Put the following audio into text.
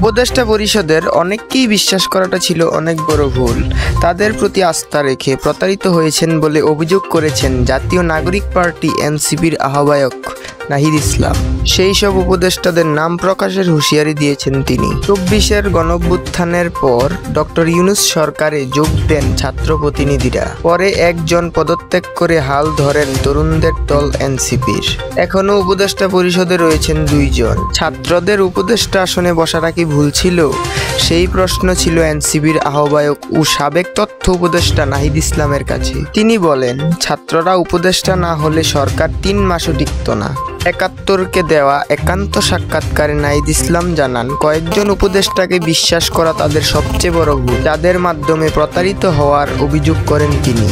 উপদেষ্টা পরিষদের অনেককেই বিশ্বাস করাটা ছিল অনেক বড় ভুল। তাদের প্রতি আস্থা রেখে প্রতারিত হয়েছেন বলে অভিযোগ করেছেন জাতীয় নাগরিক পার্টি এনসিপির আহ্বায়ক নাহিদ ইসলাম। সেই সব উপদেষ্টাদের নাম প্রকাশের হুঁশিয়ারি দিয়েছেন তিনি। ২৪-এর গণঅভ্যুত্থানের পর ডক্টর ইউনূস সরকারে যোগ দেন ছাত্র প্রতিনিধিরা। পরে একজন পদত্যাগ করে হাল ধরেন তরুণদের দল এনসিপির। এখনও উপদেষ্টা পরিষদে রয়েছেন ২ জন। ছাত্রদের উপদেষ্টা আসনে বসাটা কি ভুল ছিল? সেই প্রশ্ন ছিল এনসিপির আহ্বায়ক ও সাবেক তথ্য উপদেষ্টা নাহিদ ইসলামের কাছে। তিনি বলেন, ছাত্ররা উপদেষ্টা না হলে সরকার ৩ মাসও টিকত না। ৭১কে দেওয়া একান্ত সাক্ষাৎকারে নাহিদ ইসলাম জানান, কয়েকজন উপদেষ্টাকে বিশ্বাস করা তাদের সবচেয়ে বড় ভুল, যাদের মাধ্যমে প্রতারিত হওয়ার অভিযোগ করেন তিনি।